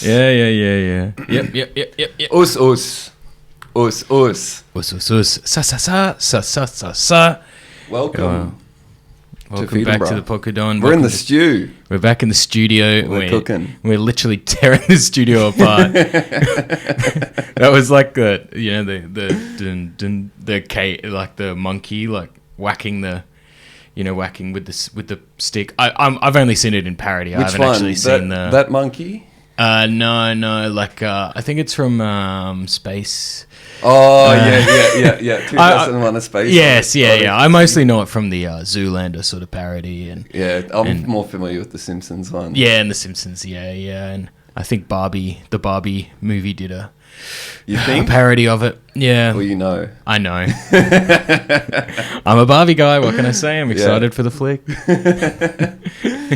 Yeah. Yep. Us. Sa. Welcome Welcome back to the podcagon. We're in the stew. We're back in the studio. We're cooking. We're literally tearing the studio apart. That was like the like the monkey like whacking whacking with the stick. I've only seen it in parody. I haven't actually seen that monkey. No, like I think it's from Space. Oh yeah. 2001: A Space. Yes, yeah. I mostly know it from the Zoolander sort of parody, and I'm more familiar with the Simpsons one. Yeah, and the Simpsons. Yeah, and I think the Barbie movie did a parody of it. Yeah. Well, you know. I know. I'm a Barbie guy. What can I say? I'm excited for the flick.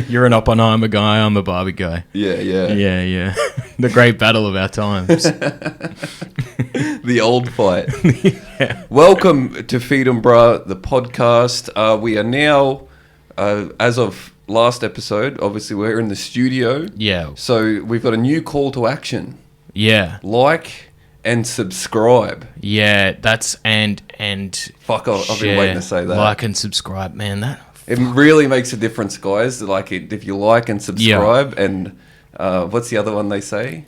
You're an Oppenheimer guy. I'm a Barbie guy. Yeah. The great battle of our times. The old fight. Yeah. Welcome to Feed and Brah, the podcast. We are now, as of last episode, obviously we're in the studio. Yeah. So we've got a new call to action. Yeah. Like and subscribe. Yeah, that's and fuck, I've been waiting to say that. Like and subscribe, man. It really makes a difference, guys. Like if you like and subscribe, and what's the other one they say?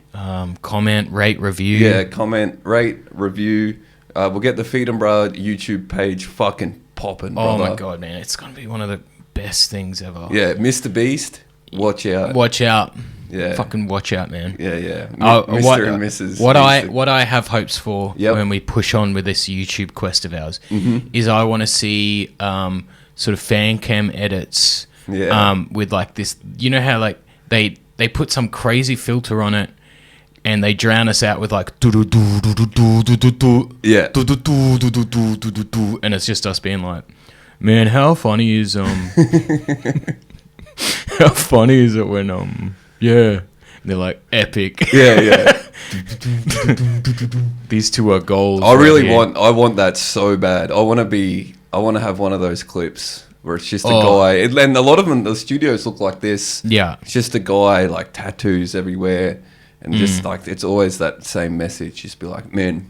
Comment, rate, review. Yeah, comment, rate, review. We'll get the Feed and Brah YouTube page fucking popping. Oh brother. my god, man! It's gonna be one of the best things ever. Yeah, Mr. Beast, watch out. Watch out. Yeah. Fucking watch out, man. Yeah. Mr. and Mrs. What I have hopes for when we push on with this YouTube quest of ours is I want to see sort of fan cam edits with like this. You know how like they put some crazy filter on it and they drown us out with like and it's just us being like, man, how funny is how funny is it when yeah. And they're like, epic. Yeah. These two are gold. I want that so bad. I want to have one of those clips where it's just a guy. And a lot of them, the studios look like this. Yeah. It's just a guy, like tattoos everywhere. And just like, it's always that same message. Just be like, man,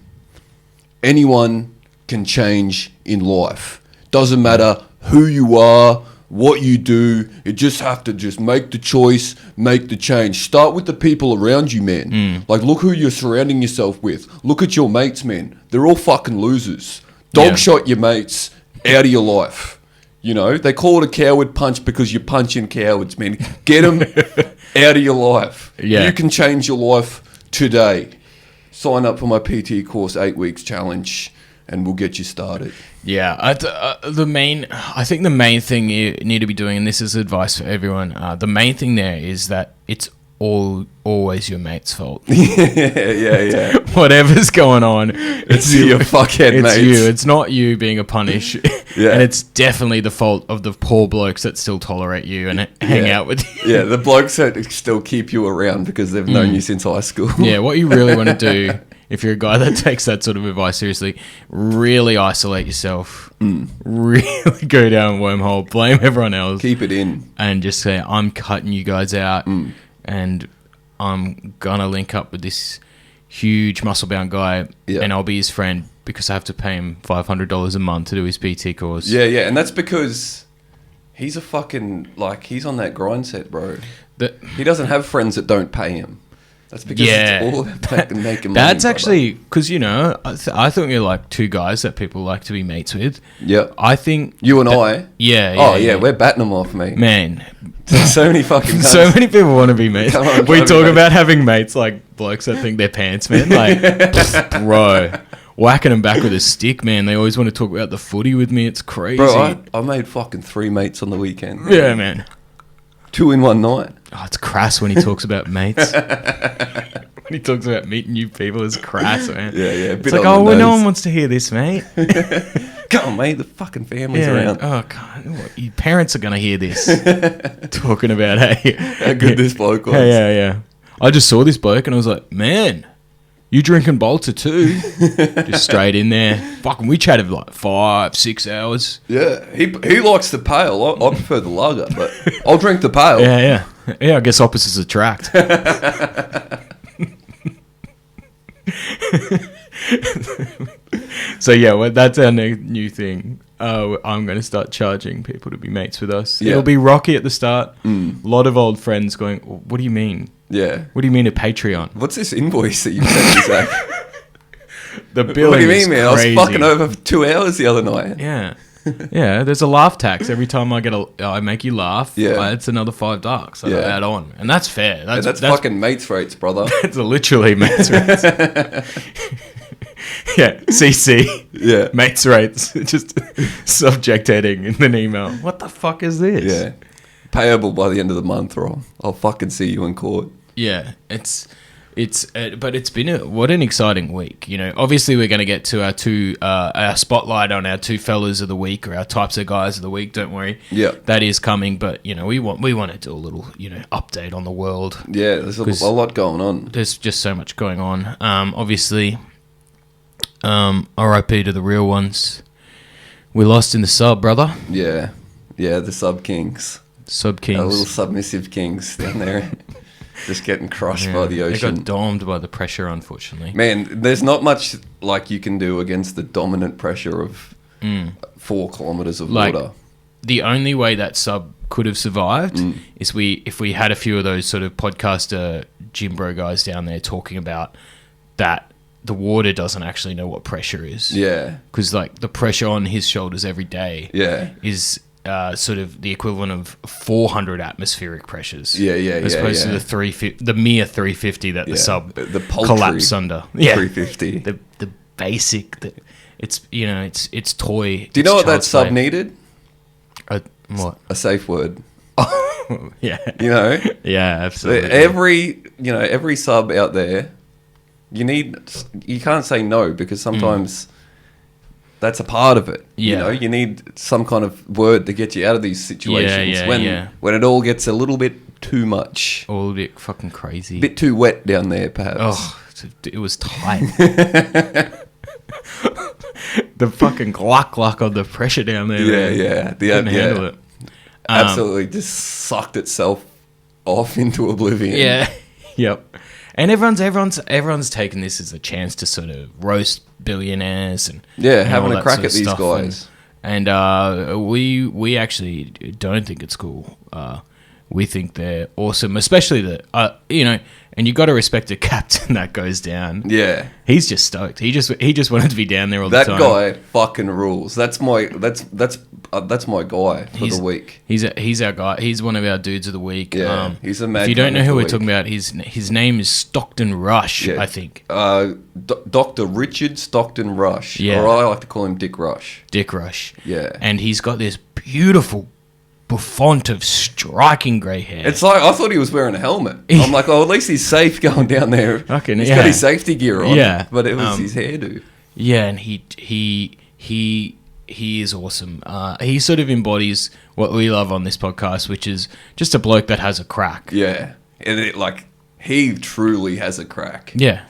anyone can change in life. Doesn't matter who you are, what you do, you just have to just make the choice, make the change. Start with the people around you, man. Like, look who you're surrounding yourself with. Look at your mates, man. They're all fucking losers. Dog shot your mates out of your life. You know, they call it a coward punch because you're punching cowards, man. Get them out of your life. Yeah. You can change your life today. Sign up for my PT course, 8 weeks challenge, and we'll get you started. Yeah, I think the main thing you need to be doing, and this is advice for everyone, the main thing there is that it's always your mate's fault. Yeah. Whatever's going on, it's your fuckhead mates. It's you. It's not you being a punish. Yeah. And it's definitely the fault of the poor blokes that still tolerate you and hang out with you. Yeah, the blokes that still keep you around because they've known you since high school. Yeah, what you really want to do, if you're a guy that takes that sort of advice seriously, really isolate yourself. Really go down a wormhole, blame everyone else. Keep it in. And just say, I'm cutting you guys out and I'm going to link up with this huge muscle-bound guy and I'll be his friend because I have to pay him $500 a month to do his PT course. Yeah, and that's because he's a fucking, like, he's on that grind set, bro. He doesn't have friends that don't pay him. That's because it's all about making money. That's actually, because, you know, I think we're like two guys that people like to be mates with. Yeah. I think... You and I? Yeah. We're batting them off, mate. Man. So many fucking guys. So many people want to be mates. We talk about having mates like blokes that think they're pants, man. Like, bro, whacking them back with a stick, man. They always want to talk about the footy with me. It's crazy. Bro, I made fucking 3 mates on the weekend. Yeah, man. 2 in one night. Oh, it's crass when he talks about mates. When he talks about meeting new people, it's crass, man. Yeah. It's like, no one wants to hear this, mate. Come on, mate. The fucking family's around. Oh, God. Your parents are going to hear this. Talking about, how good this bloke was. Yeah. I just saw this bloke and I was like, man, you drinking Bolter too? Just straight in there. Fucking, we chatted for like 5-6 hours. Yeah, he likes the pale. I prefer the lager, but I'll drink the pale. Yeah, I guess opposites attract. So yeah, well, that's our new thing. I'm going to start charging people to be mates with us. Yeah. It'll be rocky at the start. A lot of old friends going, what do you mean? Yeah. What do you mean a Patreon? What's this invoice that you sent me, Zach? The billing. What do you mean, man? Crazy. I was fucking over for 2 hours the other night. Yeah. Yeah, there's a laugh tax every time I make you laugh. Yeah, it's another $5 I add on, and that's fair. That's fucking mates rates, brother. That's literally mates rates. Yeah, CC. Yeah, mates rates. Just subject heading in an email. What the fuck is this? Yeah, payable by the end of the month, or I'll fucking see you in court. Yeah, but it's been what an exciting week. You know, obviously we're going to get to our spotlight on our two fellas of the week, or our types of guys of the week. Don't worry. Yeah, that is coming. But you know, we want to do a little update on the world. Yeah, there's a lot going on. There's just so much going on. Obviously, R.I.P. to the real ones. We lost in the sub, brother. Yeah, the sub kings. Sub kings. Our little submissive kings down there. Just getting crushed by the ocean. They got domed by the pressure, unfortunately. Man, there's not much you can do against the dominant pressure of 4 kilometers of water. The only way that sub could have survived is if we had a few of those sort of podcaster gym bro guys down there talking about that the water doesn't actually know what pressure is. Yeah. Because the pressure on his shoulders every day is sort of the equivalent of 400 atmospheric pressures. As opposed to the mere 350 that the sub collapsed under. 350. The basic it's toy. Do you know what that sub needed? What? A safe word. Yeah. Yeah, absolutely. Every sub out there, you can't say no, because sometimes that's a part of it. Yeah. You need some kind of word to get you out of these situations when it all gets a little bit too much. All a bit fucking crazy. A bit too wet down there, perhaps. Oh, it was tight. The fucking gluck of the pressure down there. Yeah. Couldn't handle it. Absolutely just sucked itself off into oblivion. Yeah. Yep. And everyone's taken this as a chance to sort of roast billionaires and having a crack at these guys. And we actually don't think it's cool. We think they're awesome, especially and you got to respect a captain that goes down. Yeah, he's just stoked. He just wanted to be down there all the time. That guy fucking rules. That's my guy for the week. He's our guy. He's one of our dudes of the week. Yeah, he's a mad. If you don't know who we're talking about, his name is Stockton Rush. Yeah. I think. Dr. Richard Stockton Rush. Yeah, or I like to call him Dick Rush. Dick Rush. Yeah, and he's got this beautiful font of striking grey hair. It's like I thought he was wearing a helmet. I'm like, at least he's safe going down there. He's got his safety gear on. Yeah, but it was his hairdo. Yeah, and he is awesome. He sort of embodies what we love on this podcast, which is just a bloke that has a crack. Yeah, and he truly has a crack. Yeah,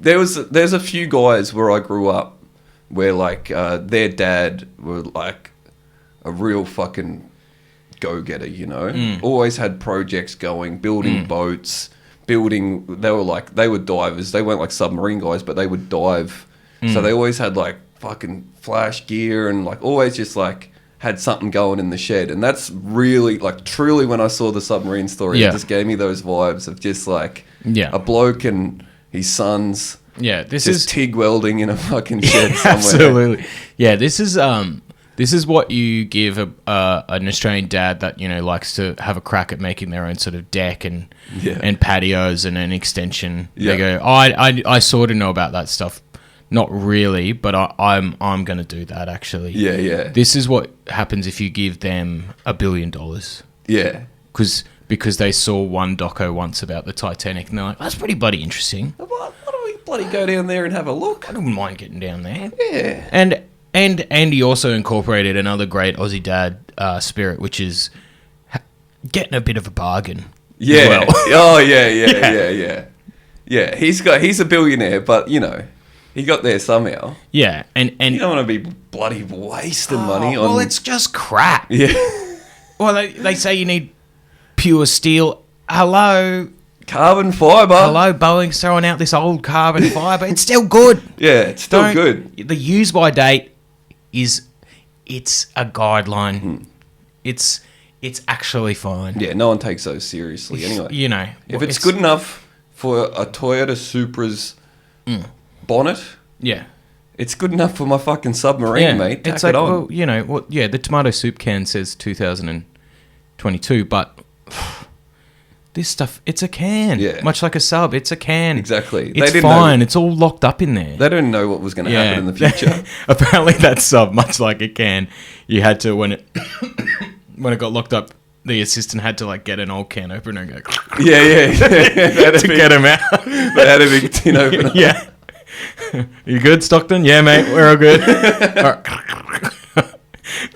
there's a few guys where I grew up where their dad were a real fucking go-getter, always had projects going, building boats, they were divers. They weren't like submarine guys, but they would dive. So they always had fucking flash gear and always just had something going in the shed. And that's really truly when I saw the submarine story, it just gave me those vibes of just a bloke and his sons. Yeah, this is TIG welding in a fucking shed somewhere. Absolutely. Yeah, this is what you give an Australian dad that likes to have a crack at making their own sort of deck and patios and an extension. Yeah. They go, I sort of know about that stuff, not really, but I'm going to do that actually. Yeah. This is what happens if you give them $1 billion. Yeah, because they saw one doco once about the Titanic and they're like, that's pretty bloody interesting. Why don't we bloody go down there and have a look? I don't mind getting down there. Yeah, And he also incorporated another great Aussie dad spirit, which is getting a bit of a bargain. Yeah. Well. Oh yeah. Yeah, he's a billionaire, but he got there somehow. Yeah, and you don't want to be bloody wasting money on. Well, it's just crap. Yeah. Well, they say you need pure steel. Hello. Carbon fibre. Hello, Boeing's throwing out this old carbon fibre. It's still good. Yeah, it's still good. The use by date it's a guideline. It's actually fine. Yeah, no one takes those seriously anyway. You know. If it's good enough for a Toyota Supra's bonnet, yeah, it's good enough for my fucking submarine, mate. Tack it's like, it on. well, you know, the tomato soup can says 2022, but this stuff, it's a can. Yeah. Much like a sub, it's a can. Exactly. It's fine. It's all locked up in there. They didn't know what was going to happen in the future. Apparently that sub, much like a can, you had to, when it got locked up, the assistant had to like get an old can opener and go yeah. to get him out. They had a big tin opener. Yeah. You good, Stockton? Yeah, mate, we're all good.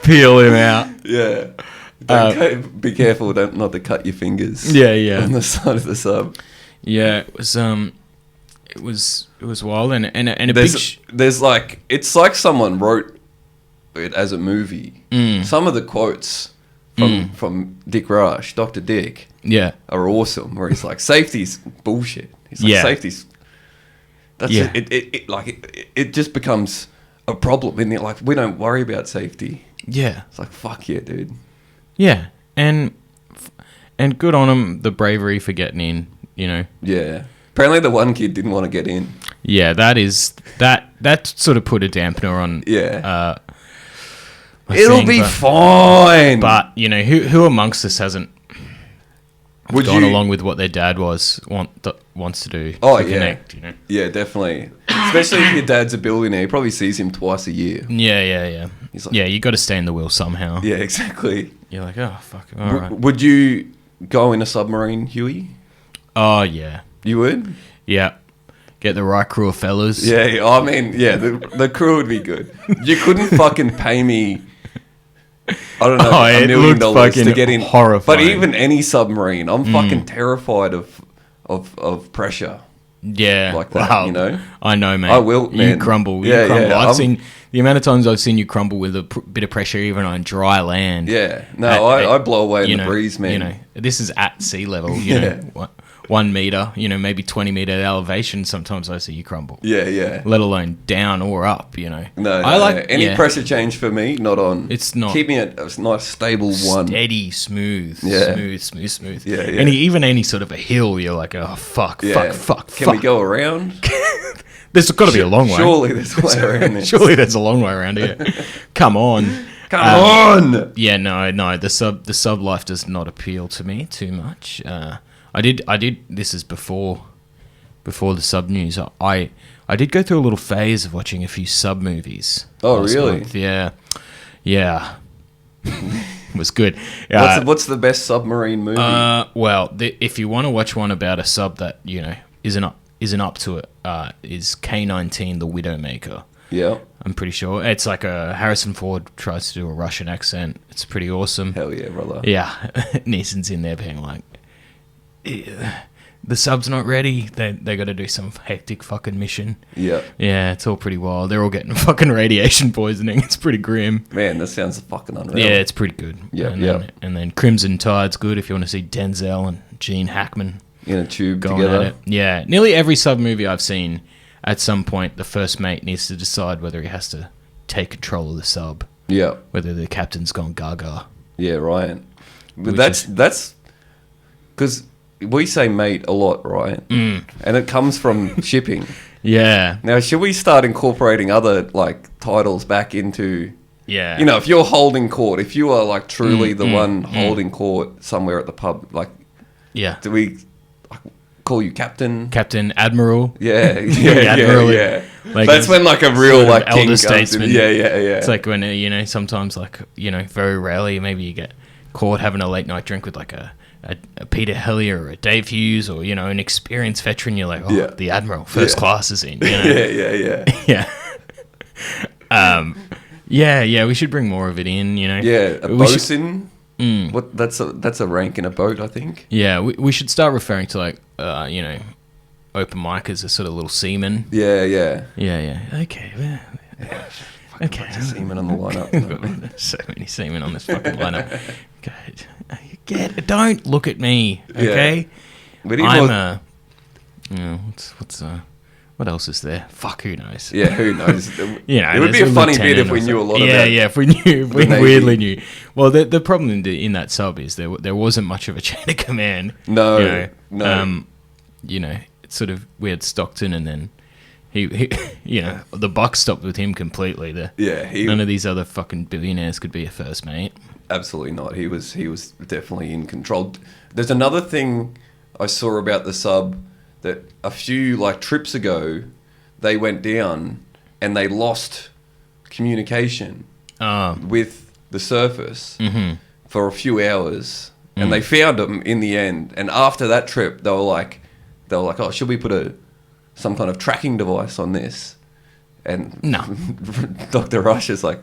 Peel him out. Yeah. Be careful, not to cut your fingers. Yeah. On the side of the sub. Yeah, it was wild and a there's like, it's like someone wrote it as a movie. Some of the quotes from Dick Rush, Dr. Dick, are awesome. Where he's like, safety's bullshit. He's like, safety's. That's it just becomes a problem, isn't it? Like, we don't worry about safety. Yeah, it's like, fuck yeah, dude. Yeah, and good on them, the bravery for getting in, you know. Yeah. Apparently the one kid didn't want to get in. Yeah, that sort of put a dampener on. Yeah. It'll be fine. But, you know, who amongst us hasn't gone along with what their dad wants to do? Oh, to connect, you know? Yeah, definitely. Especially if your dad's a billionaire. He probably sees him twice a year. Yeah. He's like, you got to stay in the wheel somehow. Yeah, exactly. You're like, oh, fuck. All right. Would you go in a submarine, Huey? Oh, yeah. You would? Yeah. Get the right crew of fellas. Yeah. I mean, yeah, the crew would be good. You couldn't fucking pay me, I don't know, $1 million to get in. Horrifying. But even any submarine, I'm fucking terrified of pressure. Yeah. Like that, you know? I know, mate. I will, man. You crumble. Yeah. I've seen the amount of times I've seen you crumble with a bit of pressure, even on dry land. Yeah. No, I blow away in the breeze, man. You know, this is at sea level, you know, 1 meter, you know, maybe 20 meter elevation. Sometimes I see you crumble. Yeah. Let alone down or up, you know. No. Any pressure change for me, not on. It's not. Keep me at a nice stable one. Steady, smooth. Yeah. Smooth. Yeah. Even any sort of a hill, you're like, oh, fuck. Can we go around? There's got to be a long way. Surely there's a way around this. Surely there's a long way around here. Come on. Come on! Yeah, no. The sub life does not appeal to me too much. I did. This is before the sub news. I did go through a little phase of watching a few sub movies. Oh, really? Month. Yeah. It was good. What's the best submarine movie? Well, if you want to watch one about a sub that, you know, isn't up to it, is K-19, The Widowmaker. Yeah. I'm pretty sure. It's like a Harrison Ford tries to do a Russian accent. It's pretty awesome. Hell yeah, brother. Yeah. Neeson's in there being like, the sub's not ready. They got to do some hectic fucking mission. Yeah. Yeah, it's all pretty wild. They're all getting fucking radiation poisoning. It's pretty grim. Man, that sounds fucking unreal. Yeah, it's pretty good. Yeah. And then Crimson Tide's good if you want to see Denzel and Gene Hackman in a tube going together. at it. Yeah. Nearly every sub movie I've seen, at some point, the first mate needs to decide whether he has to take control of the sub. Yeah. Whether the captain's gone gaga. Yeah, right. But that's because we say mate a lot, right? And it comes from shipping. Yeah. Now, should we start incorporating other like titles back into? Yeah. You know, if you're holding court, if you are like truly the one holding court somewhere at the pub, like, yeah, do we call you captain? Captain, admiral. Yeah. Like that's when like a real like king elder comes statesman. in. Yeah. It's like when you know, sometimes like, you know, very rarely maybe you get caught having a late night drink with like a Peter Hellier or a Dave Hughes or, you know, an experienced veteran. You're like, the admiral, first class is in. You know? Yeah. We should bring more of it in. You know. Yeah, a bosun. What? That's a rank in a boat, I think. Yeah, we should start referring to like you know, open mic as a sort of little seaman. Yeah. Okay. Okay. Seaman on the lineup. So many seamen on this fucking lineup. Don't look at me, okay? But what else is there? Fuck, who knows? Yeah, who knows? It would be a funny bit if we knew a lot about. Yeah, if we weirdly knew. Well, the problem in that sub is there wasn't much of a chain of command. No. It's sort of we had Stockton, and then he the buck stopped with him completely. None of these other fucking billionaires could be a first mate. Absolutely not. He was definitely in control. There's another thing I saw about the sub that a few trips ago they went down and they lost communication with the surface for a few hours, and they found them in the end. And after that trip, they were like, oh, should we put some kind of tracking device on this? And no, Dr. Rush is like,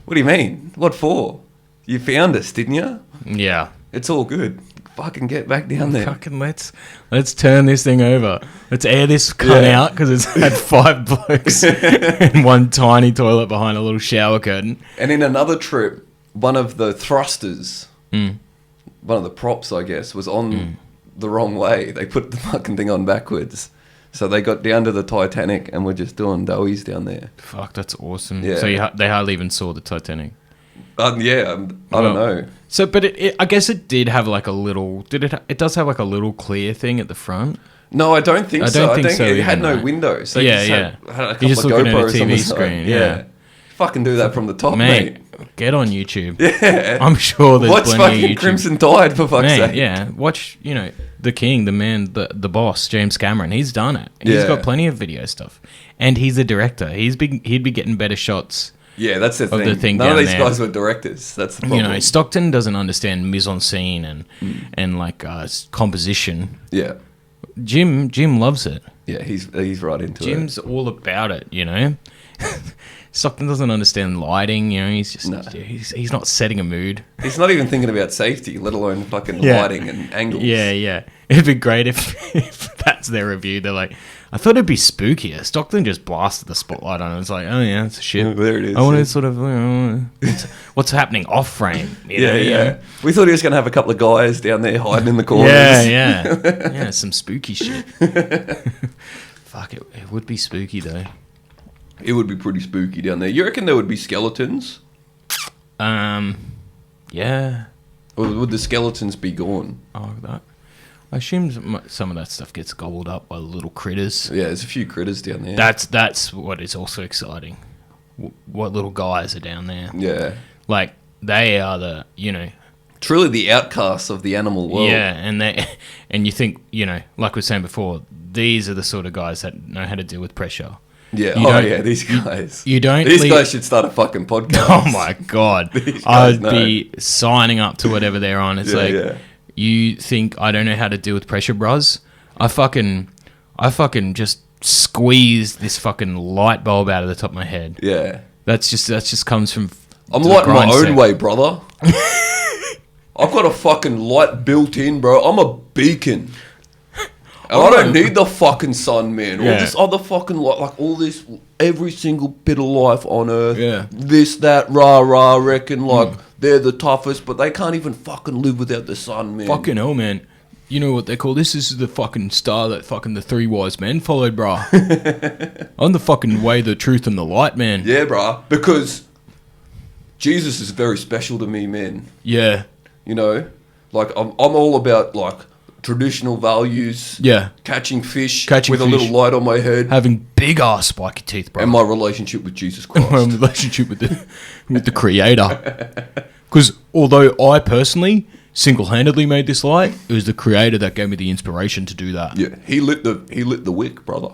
what do you mean? What for? You found us, didn't you? Yeah. It's all good. Fucking get back down there. Fucking let's turn this thing over. Let's air this cunt out because it's had 5 blokes and one tiny toilet behind a little shower curtain. And in another trip, one of the thrusters, one of the props, I guess, was on the wrong way. They put the fucking thing on backwards. So they got down to the Titanic and were just doing doughies down there. Fuck, that's awesome. Yeah. So they hardly even saw the Titanic. I don't know. So, but I guess it did have a little. It does have a little clear thing at the front. No, I don't think so. I think it had no windows. So had a couple You're just of looking GoPros at a TV screen. Yeah. Fucking do that from the top, mate. Get on YouTube. Yeah. I'm sure there's Watch plenty of fucking YouTube. Crimson Tide, for fuck's sake. Yeah. Watch, the king, the man, the boss, James Cameron. He's done it. He's got plenty of video stuff. And he's a director. He'd be getting better shots. Yeah, that's the thing. None of these guys were directors. That's the problem. Stockton doesn't understand mise-en-scene and composition. Yeah. Jim loves it. Yeah, he's right into it. Jim's all about it, Stockton doesn't understand lighting, he's just he's not setting a mood. He's not even thinking about safety, let alone fucking lighting and angles. Yeah. It'd be great if that's their review. They're like, I thought it'd be spookier. Stockton just blasted the spotlight on it. It's like, oh yeah, it's a ship. There it is. I want to sort of, what's happening off frame. Yeah. We thought he was going to have a couple of guys down there hiding in the corners. Yeah, some spooky shit. Fuck, it would be spooky though. It would be pretty spooky down there. You reckon there would be skeletons? Yeah. Or would the skeletons be gone? Oh, that. I assume some of that stuff gets gobbled up by little critters. Yeah, there's a few critters down there. That's what is also exciting. What little guys are down there. Yeah. They are the, truly the outcasts of the animal world. Yeah, and you think, like we were saying before, these are the sort of guys that know how to deal with pressure. Yeah, these guys. These guys should start a fucking podcast. Oh my God. I'd be signing up to whatever they're on. It's you think I don't know how to deal with pressure, bros? I fucking just squeeze this fucking light bulb out of the top of my head. Yeah. That's just comes from... I'm lighting my own way, brother. I've got a fucking light built in, bro. I'm a beacon. And I don't need the fucking sun, man. All this other fucking light, all this, every single bit of life on Earth. Yeah. This, that, rah, reckon, they're the toughest, but they can't even fucking live without the sun, man. Fucking hell, man. You know what they call this? This is the fucking star that fucking the 3 wise men followed, brah. I'm the fucking way, the truth, and the light, man. Yeah, brah. Because Jesus is very special to me, man. Yeah. I'm all about, traditional values. Yeah. Catching fish with a little light on my head. Having big ass spiky teeth, bro. And my relationship with Jesus Christ. My relationship with the Creator. Because although I personally single-handedly made this light, it was the Creator that gave me the inspiration to do that. Yeah, he lit the wick, brother.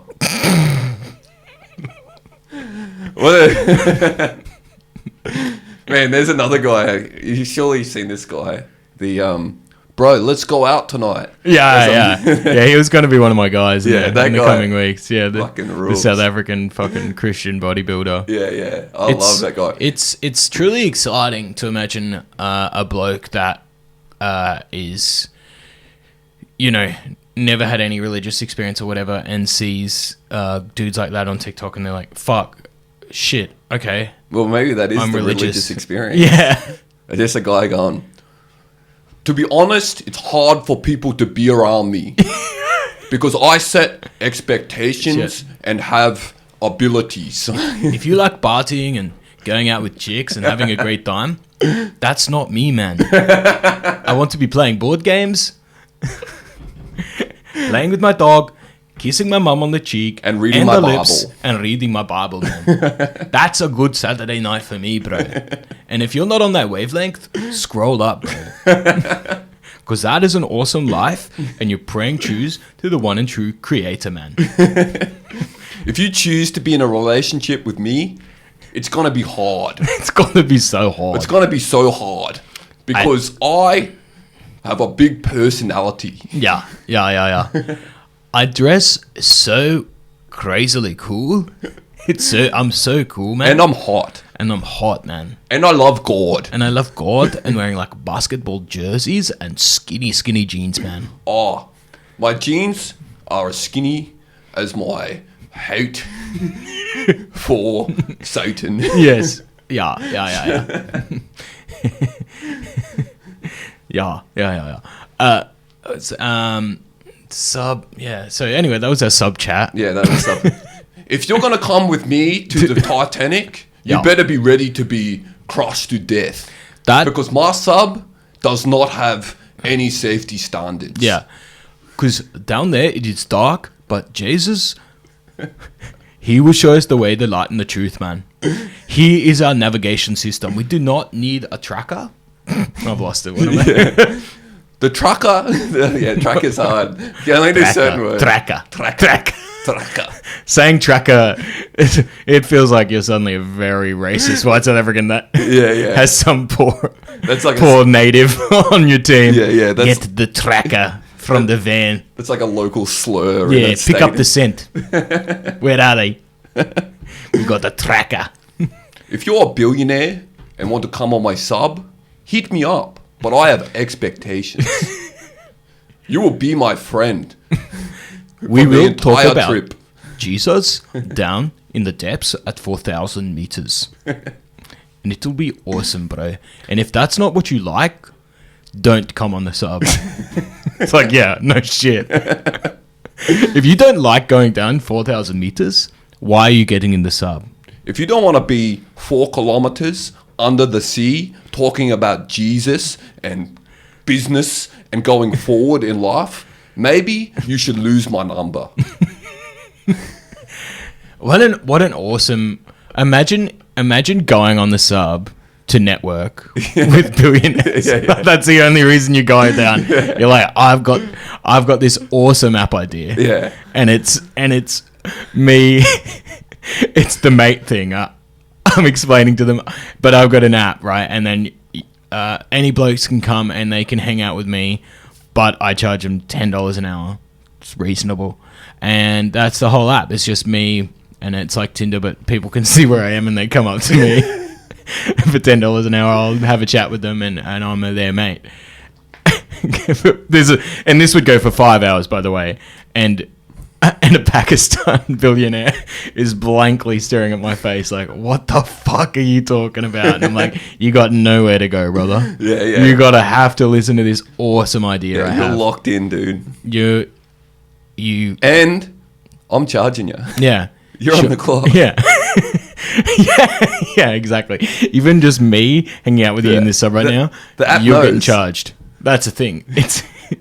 Man, there's another guy. You surely seen this guy. Bro, let's go out tonight. Yeah. He was going to be one of my guys in the guy coming weeks. Yeah, the South African fucking Christian bodybuilder. Yeah. I love that guy. It's truly exciting to imagine a bloke that is, never had any religious experience or whatever and sees dudes like that on TikTok and they're like, fuck, shit, okay. Well, maybe that is the religious experience. Yeah. Just a guy going... to be honest, it's hard for people to be around me because I set expectations and have abilities. If you like partying and going out with chicks and having a great time, that's not me, man. I want to be playing board games, playing with my dog, kissing my mum on the cheek and reading my Bible. And reading my Bible, man. That's a good Saturday night for me, bro. And if you're not on that wavelength, scroll up, bro. Because that is an awesome life, and you're praying truths to the one and true creator, man. If you choose to be in a relationship with me, it's going to be hard. It's going to be so hard. It's going to be so hard because I have a big personality. Yeah. I dress so crazily cool. I'm so cool, man. And I'm hot. And I'm hot, man. And I love God. And I love God and wearing like basketball jerseys and skinny jeans, man. Oh, my jeans are as skinny as my hate for Satan. Yes. Yeah. Sub. Yeah. So anyway, that was our sub chat. Yeah, that was sub. If you're gonna come with me to the Titanic, you better be ready to be crushed to death. Because my sub does not have any safety standards. Yeah. Because down there it is dark, but Jesus, he will show us the way, the light, and the truth, man. He is our navigation system. We do not need a tracker. I've lost it. What am I? The tracker. Yeah, tracker's hard. You only do certain words. Tracker. Tracker. Saying tracker, it feels like you're suddenly a very racist white South African that has some poor native on your team. Yeah. Get the tracker from the van. It's like a local slur. Yeah, pick up the scent. Where are they? We got the tracker. If you're a billionaire and want to come on my sub, hit me up. But I have expectations. You will be my friend. We will talk about Jesus down in the depths at 4,000 meters. And it'll be awesome, bro. And if that's not what you like, don't come on the sub. It's like, yeah, no shit. If you don't like going down 4,000 meters, why are you getting in the sub? If you don't want to be 4 kilometers under the sea talking about Jesus and business and going forward in life, maybe you should lose my number. What an awesome... Imagine going on the sub to network with billionaires. Yeah. That's the only reason you go down. Yeah. You're like, I've got this awesome app idea. Yeah. And it's me. It's the mate thing. I'm explaining to them, but I've got an app, right? And then any blokes can come and they can hang out with me, but I charge them $10 an hour. It's reasonable. And that's the whole app. It's just me, and it's like Tinder, but people can see where I am and they come up to me. For $10 an hour, I'll have a chat with them and I'm their mate. And this would go for 5 hours, by the way. And a Pakistan billionaire is blankly staring at my face like, what the fuck are you talking about? And I'm like, you got nowhere to go, brother. Yeah. You gotta have to listen to this awesome idea I have. You're locked in, dude. You and I'm charging you. Yeah. You're on the clock. Yeah. yeah, exactly. Even just me hanging out with you in this sub right now, the app you're knows. getting charged. That's the thing.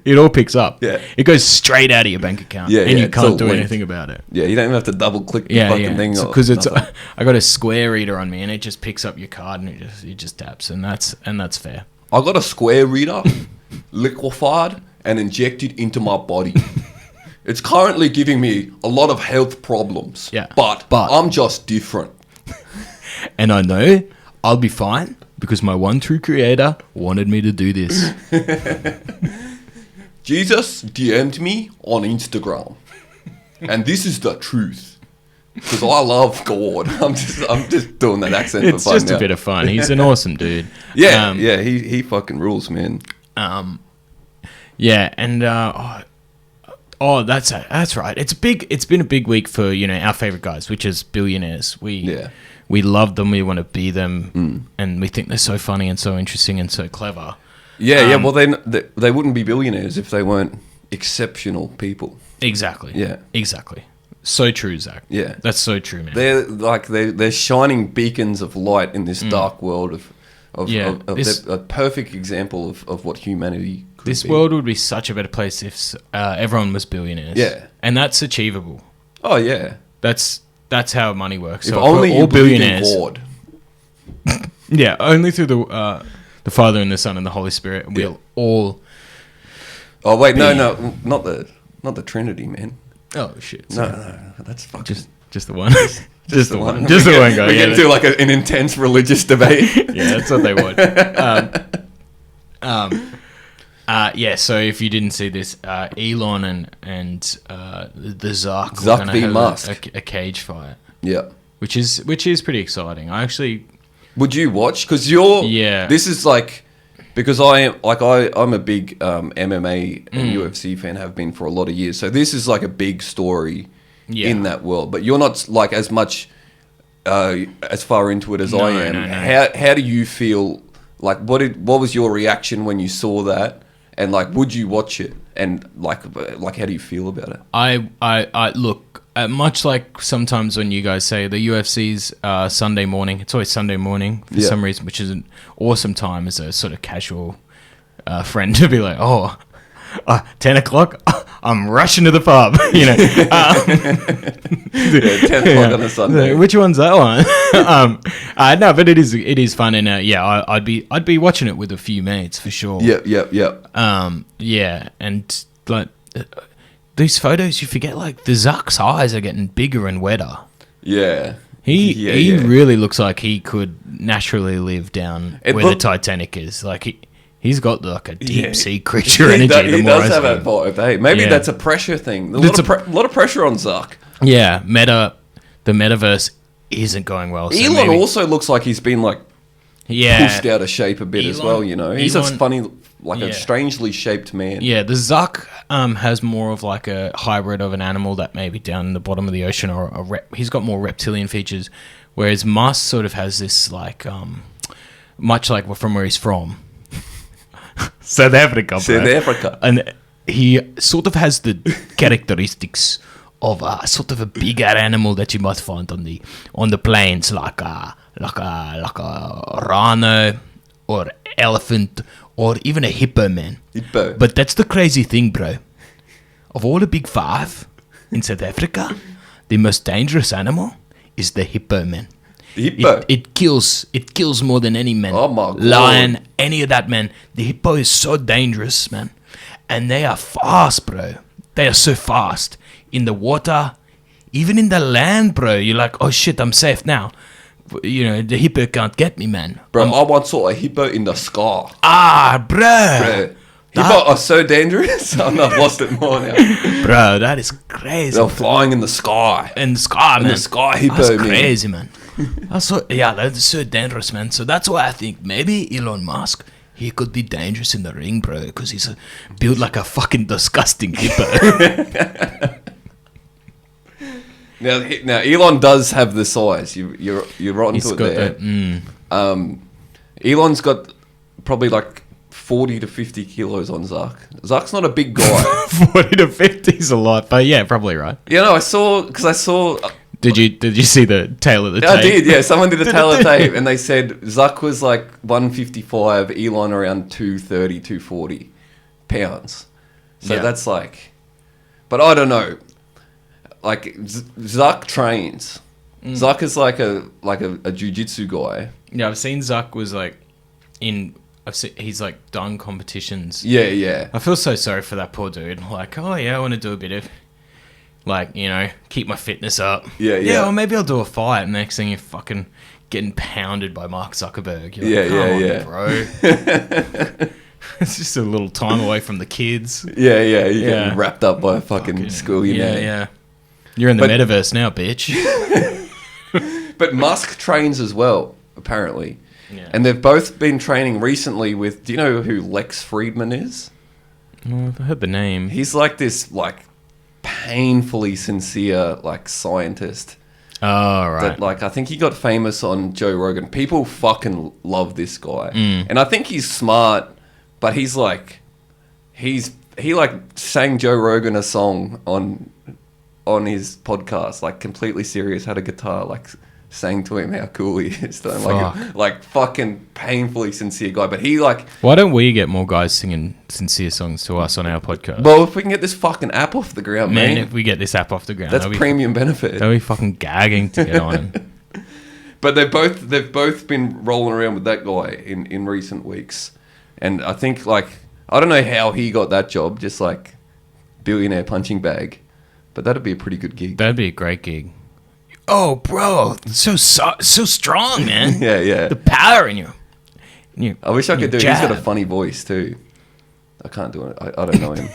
It all picks up. Yeah. It goes straight out of your bank account. And you can't do anything about it. Yeah, you don't even have to double click the fucking thing. Because I got a Square reader on me and it just picks up your card and it just taps and that's fair. I got a Square reader liquefied and injected into my body. It's currently giving me a lot of health problems. Yeah. But I'm just different. And I know I'll be fine because my one true creator wanted me to do this. Jesus DM'd me on Instagram. And this is the truth. Because I love God. I'm just doing that accent for fun. It's just a bit of fun. He's an awesome dude. Yeah, he fucking rules, man. Yeah, and that's right. It's been a big week for, our favorite guys, which is billionaires. We love them, we want to be them, and we think they're so funny and so interesting and so clever. Yeah. Well, then they wouldn't be billionaires if they weren't exceptional people. Exactly. Yeah. Exactly. So true, Zach. Yeah. That's so true, man. They're shining beacons of light in this dark world of a perfect example of what humanity could be. This world would be such a better place if everyone was billionaires. Yeah. And that's achievable. Oh, yeah. That's how money works. If so only all you believed billionaires. in God. Yeah, only through the Father and the Son and the Holy Spirit we'll all. Oh wait, no, not the Trinity, man. Oh shit! No, that's fucking just the one. Just the one. Just the one guy. We get into like an intense religious debate. Yeah, that's what they want. Yeah. So if you didn't see this, Elon and the Zuck v. Musk a cage fight. Yeah, which is pretty exciting. I actually. Would you watch? Because you're. Yeah. This is like. Because I'm a big MMA and UFC fan, have been for a lot of years. So this is like a big story in that world. But you're not like as much as far into it as I am. No. How do you feel? Like what was your reaction when you saw that? And like, would you watch it? And like how do you feel about it? I look. Much like sometimes when you guys say the UFC's Sunday morning, it's always Sunday morning for some reason, which is an awesome time as a sort of casual friend to be like, 10 o'clock, I'm rushing to the pub, you know. 10 o'clock on a Sunday. Which one's that one? No, but it is fun, and I'd be watching it with a few mates for sure. Yep. Yeah, and like. These photos, you forget, like, the Zuck's eyes are getting bigger and wetter. Yeah. He really looks like he could naturally live down where the Titanic is. Like, he's got, like, a deep-sea creature energy. He does have that vibe, hey? Maybe that's a pressure thing. A lot of pressure on Zuck. Yeah, the metaverse isn't going well. So Elon also looks like he's been, like, pushed out of shape a bit as well, you know? He's a funny... Like a strangely shaped man. Yeah, the Zuck has more of like a hybrid of an animal that may be down in the bottom of the ocean, or he's got more reptilian features, whereas Musk sort of has this like, much like from where he's from, South Africa. South Africa, and he sort of has the characteristics of sort of a bigger animal that you might find on the plains, like a rhino or elephant. Or even a hippo, man. Hippo. But that's the crazy thing, bro. Of all the big five in South Africa, the most dangerous animal is the hippo, man. The hippo? It kills more than any man. Oh, my God. Lion, any of that, man. The hippo is so dangerous, man. And they are fast, bro. They are so fast. In the water, even in the land, bro. You're like, oh, shit, I'm safe now. You know, the hippo can't get me, man. Bro, I once saw a hippo in the sky. Bro. Hippo are so dangerous. I've lost it more now. Bro, that is crazy. They're flying in the sky. In the sky, man. In the sky, hippo, that's crazy, man. That's so dangerous, man. So that's why I think maybe Elon Musk, he could be dangerous in the ring, bro, because he's built like a fucking disgusting hippo. Now, Elon does have the size. You're right into it there. That, Elon's got probably like 40 to 50 kilos on Zuck. Zuck's not a big guy. 40 to 50 is a lot, but yeah, probably right. Yeah, no, I saw. Did you see the tail of the tape? I did, yeah. Someone did a tail of the tape, and they said Zuck was like 155, Elon around 230, 240 pounds. So that's like... But I don't know. Like, Zuck trains. Zuck is like a jiu-jitsu guy. Yeah, I've seen Zuck was like he's like done competitions. Yeah. I feel so sorry for that poor dude. Like, oh yeah, I want to do a bit of, like, you know, keep my fitness up. Yeah. Yeah, or maybe I'll do a fight. And next thing you're fucking getting pounded by Mark Zuckerberg. You're like, come on, bro. It's just a little time away from the kids. Yeah. You're getting wrapped up by a fucking school, you know. Yeah. You're in the metaverse now, bitch. But Musk trains as well, apparently. Yeah. And they've both been training recently with... Do you know who Lex Friedman is? Well, I've heard the name. He's like this, like, painfully sincere, like, scientist. Oh, right. That, like, I think he got famous on Joe Rogan. People fucking love this guy. And I think he's smart, But he's like, he like sang Joe Rogan a song on his podcast, like completely serious, had a guitar, like sang to him how cool he is. Like fucking painfully sincere guy. But he like... Why don't we get more guys singing sincere songs to us on our podcast? Well, if we can get this fucking app off the ground, man. If we get this app off the ground. That's premium benefit. They'll be fucking gagging to get on. But they've both been rolling around with that guy in recent weeks. And I think, like... I don't know how he got that job, just like billionaire punching bag. But that'd be a pretty good gig. That'd be a great gig. Oh, bro, so strong, man. Yeah. The power in you. I wish I could do it. He's got a funny voice too. I can't do it. I don't know him.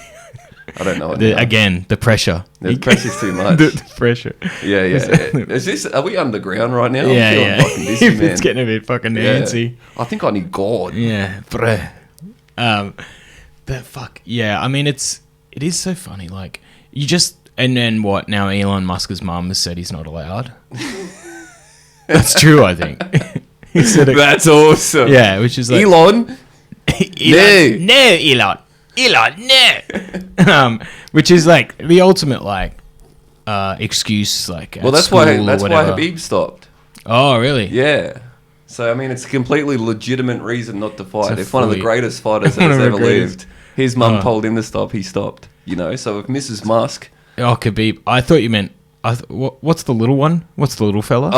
I don't know him. Again, the pressure. The pressure's too much. the pressure. Yeah. Are we underground right now? Yeah, I'm feeling fucking dizzy, man. It's getting a bit fucking nancy. Yeah. I think I need God. Yeah, bruh. But fuck, yeah, I mean, it is so funny, like, you just, and then what, now Elon Musk's mum has said he's not allowed? That's true, I think. He said it. That's awesome. Yeah, which is like... Elon, no, Elon, no. Which is like the ultimate, like, excuse, like, well, that's why Habib stopped. Oh, really? Yeah. So, I mean, it's a completely legitimate reason not to fight. If one of the greatest fighters that has ever lived, his mum told him to stop, he stopped. You know, so if Mrs. Musk... Oh, Khabib. I thought you meant... what's the little one? What's the little fella?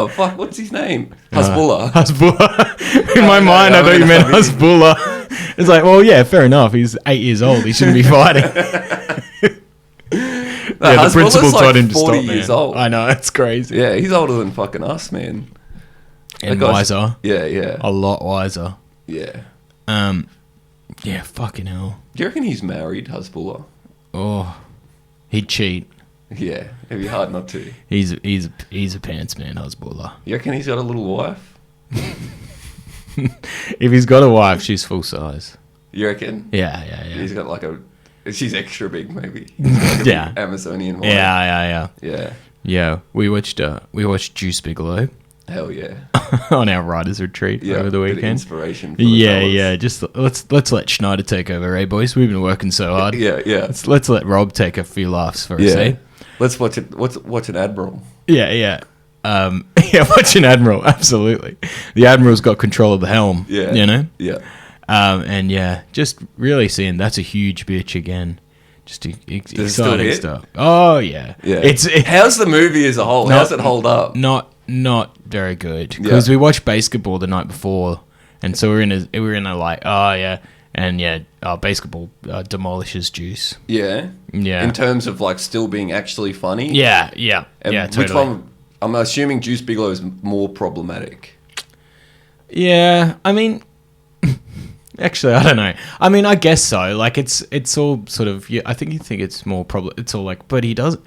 Fuck, what's his name? Hasbullah. Hasbullah. In my mind, I thought you meant Hasbullah. It's like, well, yeah, fair enough. He's 8 years old. He shouldn't be fighting. Yeah, the principal told him to stop, man. Years old. I know, it's crazy. Yeah, he's older than fucking us, man. And wiser. Yeah. A lot wiser. Yeah. Yeah, fucking hell. Do you reckon he's married, Hasbullah? Oh, he'd cheat. Yeah, it'd be hard not to. He's a pants man, Hasbullah. You reckon he's got a little wife? If he's got a wife, she's full size. You reckon? Yeah. He's got like she's extra big, maybe. Yeah. Amazonian wife. Yeah. Yeah, we watched Juice Bigelow. Hell yeah. On our writers' retreat over the weekend. Inspiration for the fellas. Just let's let Schneider take over, eh, boys? We've been working so hard. Yeah. Let's let Rob take a few laughs for us, eh? Let's watch it. Watch an Admiral. Yeah. Watch an Admiral. Absolutely. The Admiral's got control of the helm. Yeah. You know. Yeah. And yeah, just really seeing that's a huge bitch again. Just exciting stuff. Oh yeah. How's the movie as a whole? How's it hold up? Not very good because we watched basketball the night before, and so we're in a like basketball demolishes Juice. Yeah. In terms of like still being actually funny. Yeah. And which one? I'm assuming Juice Bigelow is more problematic. Yeah, I mean, actually, I don't know. I mean, I guess so. Like, it's all sort of. Yeah, I think you think it's more It's all like, but he doesn't.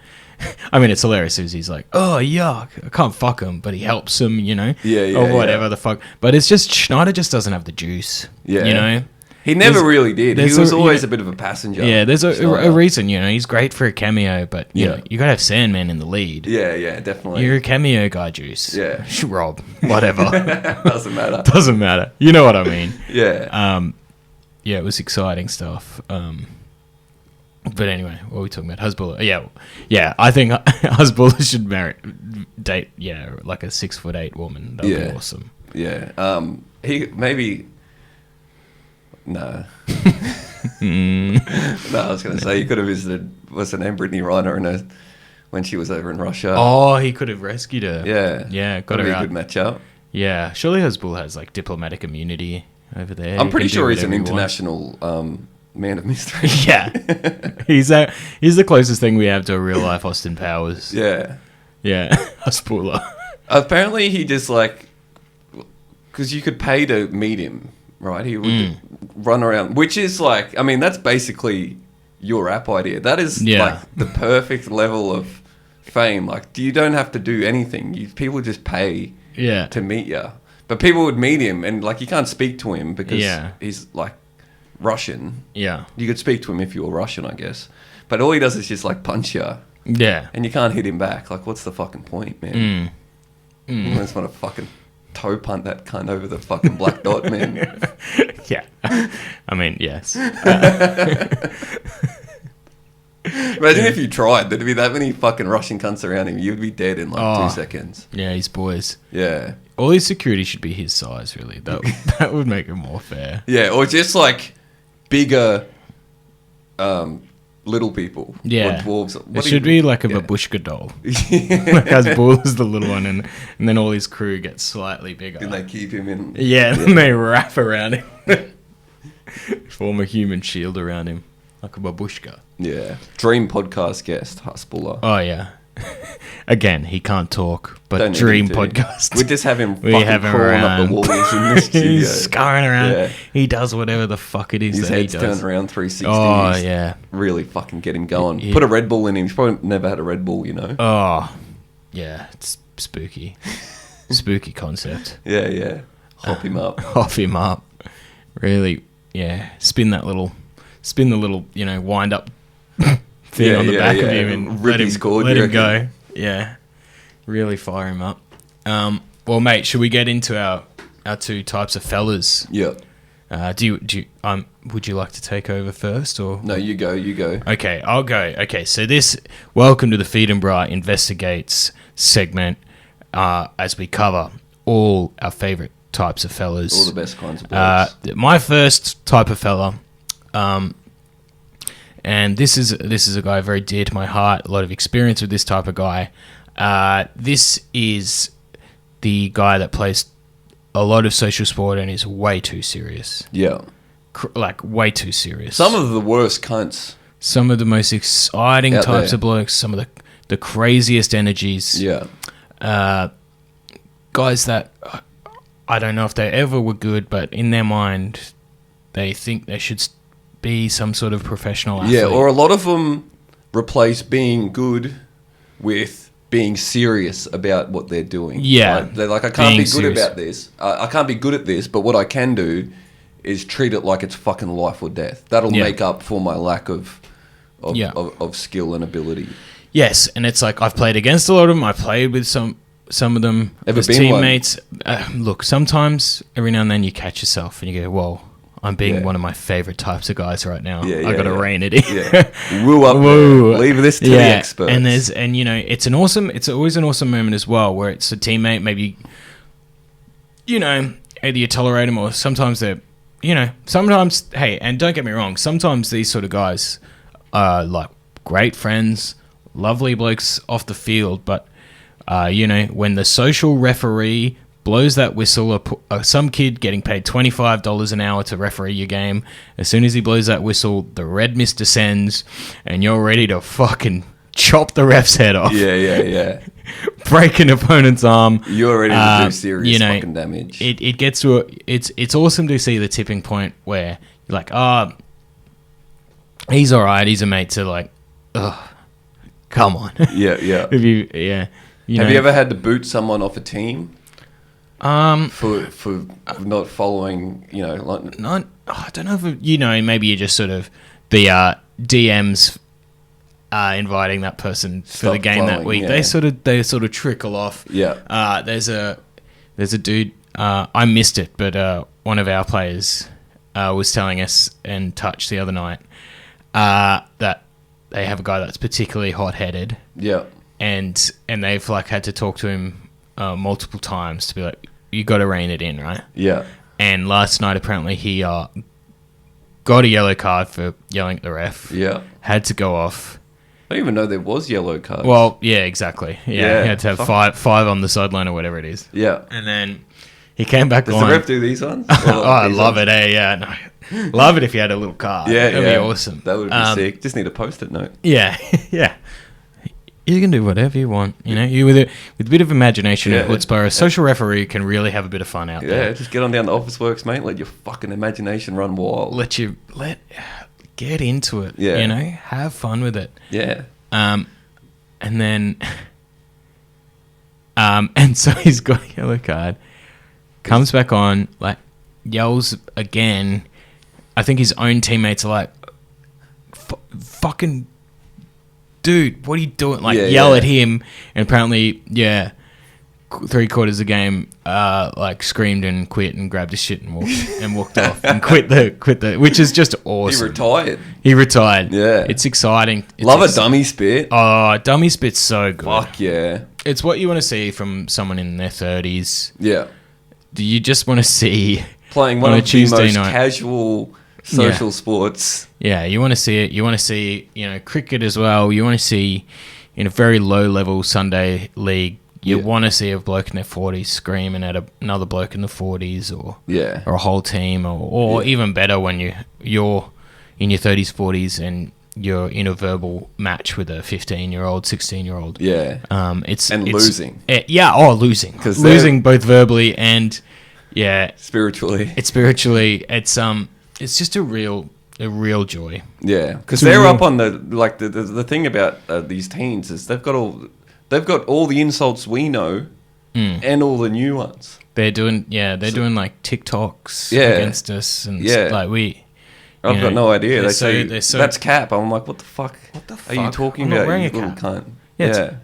I mean, it's hilarious as he's like, oh, yuck, I can't fuck him, but he helps him, you know? Or whatever the fuck. But it's just, Schneider just doesn't have the juice, you know? He never really did. He was always a bit of a passenger. Yeah, there's a reason, you know? He's great for a cameo, but, you know, you got to have Sandman in the lead. Yeah, definitely. You're a cameo guy, Juice. Yeah. Rob, whatever. Doesn't matter. You know what I mean? Yeah. Yeah, it was exciting stuff. But anyway, what are we talking about? Hasbullah. Yeah. I think Hasbullah should date like a 6'8" woman. That'd be awesome. Yeah. He maybe. No. No, I was going to say he could have visited. What's her name? Brittany Reiner when she was over in Russia. Oh, he could have rescued her. Yeah. Got her out. A good matchup. Yeah, surely Hasbullah has like diplomatic immunity over there. I'm pretty sure he's an international. Man of mystery. Yeah. He's the closest thing we have to a real life Austin Powers. Yeah. Hasbullah. Apparently he just like, because you could pay to meet him, right? He would run around, which is like, I mean, that's basically your app idea. That is like the perfect level of fame. Like, you don't have to do anything. People just pay to meet you. But people would meet him and like, you can't speak to him because he's like, Russian. Yeah. You could speak to him if you were Russian, I guess. But all he does is just like punch you. Yeah. And you can't hit him back. Like, what's the fucking point, man? You just want to fucking toe punt that cunt over the fucking black dot, man. Yeah. I mean, yes. Imagine if you tried. There'd be that many fucking Russian cunts around him. You'd be dead in like 2 seconds. Yeah, his boys. Yeah. All his security should be his size, really. That would make it more fair. Yeah, or just like bigger little people. Yeah. Or dwarves. It should be like a babushka doll. Like as Bull is the little one, and then all his crew get slightly bigger. And they keep him in. Yeah, and then they wrap around him. Form a human shield around him. Like a babushka. Yeah. Dream podcast guest, Hasbulla. Oh, yeah. Again, he can't talk, but Don't dream podcast. We just have him fucking crawling up the walls in this studio. He's scurrying around. Yeah. He does whatever the fuck it is His that he does. head's turned around 360. Oh, yeah. Really fucking get him going. Yeah. Put a Red Bull in him. He's probably never had a Red Bull, you know? Oh, yeah. It's spooky. Spooky concept. Yeah. Hop him up. Hop him up. Really, yeah. Spin the little, wind up thing on the back of him and let him go. Yeah. Really fire him up. Well, mate, should we get into our two types of fellas? Yeah. Do you would you like to take over first, or no? You go. Okay, I'll go. Okay, so welcome to the Feed and Brah Investigates segment, as we cover all our favourite types of fellas. All the best kinds of blokes. My first type of fella, and this is a guy very dear to my heart. A lot of experience with this type of guy. This is the guy that plays a lot of social sport and is way too serious. Yeah. Like, way too serious. Some of the worst cunts. Some of the most exciting types of blokes. Some of the craziest energies. Yeah. Guys that I don't know if they ever were good, but in their mind, they think they should be some sort of professional athlete. Yeah, or a lot of them replace being good with being serious about what they're doing. Yeah. Right? They're like, I can't be good about this. I can't be good at this, but what I can do is treat it like it's fucking life or death. That'll make up for my lack of skill and ability. Yes, and it's like I've played against a lot of them. I played with some of them as teammates. Look, sometimes, every now and then, you catch yourself and you go, whoa, I'm being one of my favourite types of guys right now. I got to rein it in. Yeah. Woo up there. Leave this to the experts. And it's always an awesome moment as well, where it's a teammate, maybe, either you tolerate them, or sometimes they're, sometimes, hey, and don't get me wrong, sometimes these sort of guys are like great friends, lovely blokes off the field, but when the social referee blows that whistle, or some kid getting paid $25 an hour to referee your game, as soon as he blows that whistle, the red mist descends, and you're ready to fucking chop the ref's head off. Yeah. Break an opponent's arm. You're ready to do serious fucking damage. It gets to it's awesome to see the tipping point where you're like, he's alright, he's a mate, to like, come on. Yeah. Have you ever had to boot someone off a team? For not following, I don't know if maybe you're just sort of the DMs inviting that person for the game that week. Yeah. They sort of trickle off. Yeah. There's a dude. I missed it, but one of our players was telling us in touch the other night that they have a guy that's particularly hot-headed. Yeah. And they've like had to talk to him multiple times to be like, you got to rein it in, right? Yeah. And last night, apparently, he got a yellow card for yelling at the ref. Yeah. Had to go off. I didn't even know there was yellow cards. Well, yeah, exactly. Yeah. He had to have five on the sideline or whatever it is. Yeah. And then he came back on. Does the ref do these ones? I love it, Yeah, no. Love it if you had a little card. Yeah, that'd be awesome. That would be sick. Just need a post-it note. Yeah, yeah. You can do whatever you want, You with a bit of imagination and chutzpah, a social referee can really have a bit of fun out there. Yeah, just get on down to Office Works, mate. Let your fucking imagination run wild. Get into it. Yeah. Have fun with it. Yeah. And then, and so he's got a yellow card, comes back on, like, yells again. I think his own teammates are like, fucking dude, what are you doing? Like, yell at him. And apparently, 3/4 of the game, like screamed and quit and grabbed his shit and walked off and quit the, which is just awesome. He retired. Yeah. It's exciting. Love a dummy spit. Oh, dummy spit's so good. Fuck yeah. It's what you want to see from someone in their 30s. Yeah. Do you just want to see playing one of the most casual social sports? Yeah, you want to see it. You want to see, cricket as well. You want to see in a very low level Sunday league. You want to see a bloke in their 40s screaming at another bloke in the 40s, or a whole team, or even better when you're in your 30s, 40s, and you're in a verbal match with a 15-year-old, 16-year-old. Yeah. It's losing. Losing. Losing both verbally and spiritually. It's just a real joy. Yeah, because they're up on the thing about these teens is they've got all the insults we know and all the new ones. They're doing like TikToks against us and I've got no idea. They say that's cap. I'm like, what the fuck? Are you talking about, you little cunt? Yeah.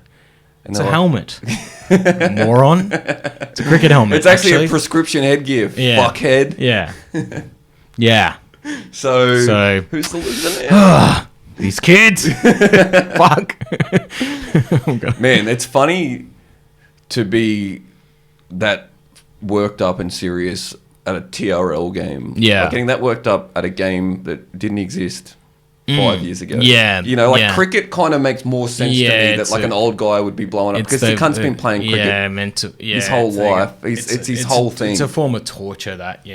It's a helmet. Moron. It's a cricket helmet. It's actually a prescription headgear. Fuckhead. Yeah. Yeah. So who's the loser now? These kids. Fuck. Man, it's funny to be that worked up and serious at a TRL game. Yeah. Like getting that worked up at a game that didn't exist 5 years ago. Yeah. Cricket kind of makes more sense to me that like an old guy would be blowing up because the cunt's been playing cricket his whole life. It's his whole thing. It's a form of torture that,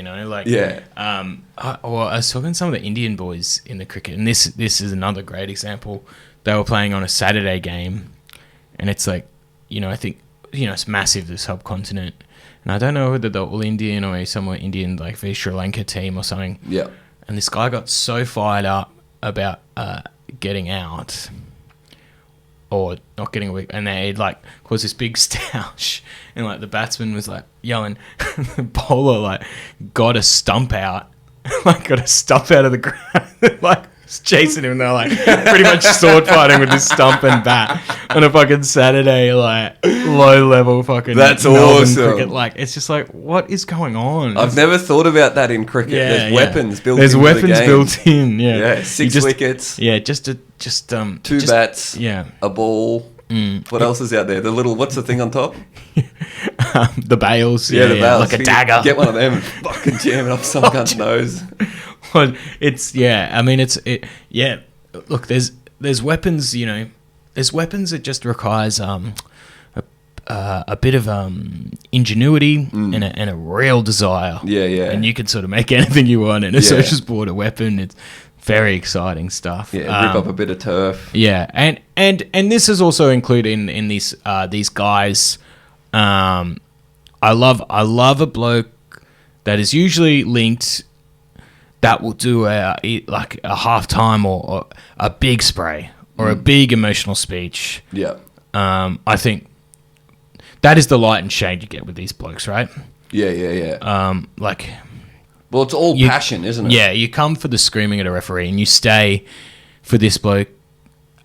I was talking to some of the Indian boys in the cricket, and this is another great example. They were playing on a Saturday game, and it's like, I think, it's massive, the subcontinent. And I don't know whether they're all Indian or somewhere Indian, like the Sri Lanka team or something. Yeah. And this guy got so fired up about getting out or not getting away, and they caused this big stoush, and the batsman was yelling, the bowler got a stump out, got a stump out of the ground, chasing him. They're pretty much sword fighting with this stump and bat on a fucking Saturday, low level fucking. That's Melbourne awesome. cricket. It's just what is going on? I've never thought about that in cricket. There's weapons built in. There's weapons built in. Yeah. Yeah. 6 wickets. Yeah. Two bats. Yeah. A ball. What else is out there? The little, what's the thing on top? The bails. Yeah, the bails. Like a dagger. Get one of them and fucking jam it up some cunt's nose. Look, there's weapons, there's weapons that just requires a bit of ingenuity and a real desire. Yeah. And you can sort of make anything you want in a social sport a weapon. It's very exciting stuff. Yeah, rip up a bit of turf. Yeah, and this is also included in these guys. I love a bloke that is usually linked that will do a halftime or a big spray or a big emotional speech. Yeah. I think that is the light and shade you get with these blokes, right? Yeah. Well, it's all passion, isn't it? Yeah, you come for the screaming at a referee and you stay for this bloke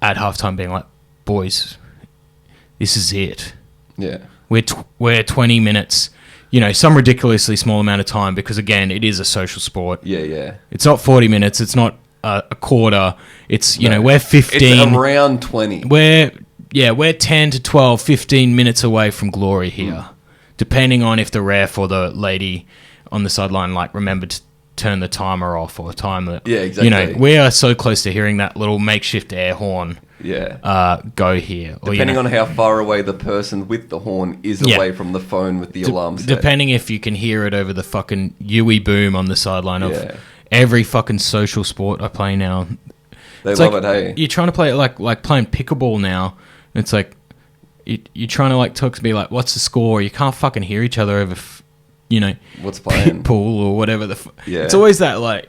at halftime being like, boys, this is it. Yeah. We're 20 minutes, some ridiculously small amount of time because, again, it is a social sport. Yeah. It's not 40 minutes. It's not a quarter. It's, we're 15. It's around 20. We're 10 to 12, 15 minutes away from glory here, depending on if the ref or the lady on the sideline remembered to turn the timer off or time that. Yeah, exactly. We are so close to hearing that little makeshift air horn. Yeah. Go here. Depending on how far away the person with the horn is away from the phone with the alarm set. Depending if you can hear it over the fucking Yui boom on the sideline of every fucking social sport I play now. They love it, hey? You're trying to play it like playing pickleball now. It's you're trying to talk to me what's the score? You can't fucking hear each other over, what's playing? Pool or whatever It's always that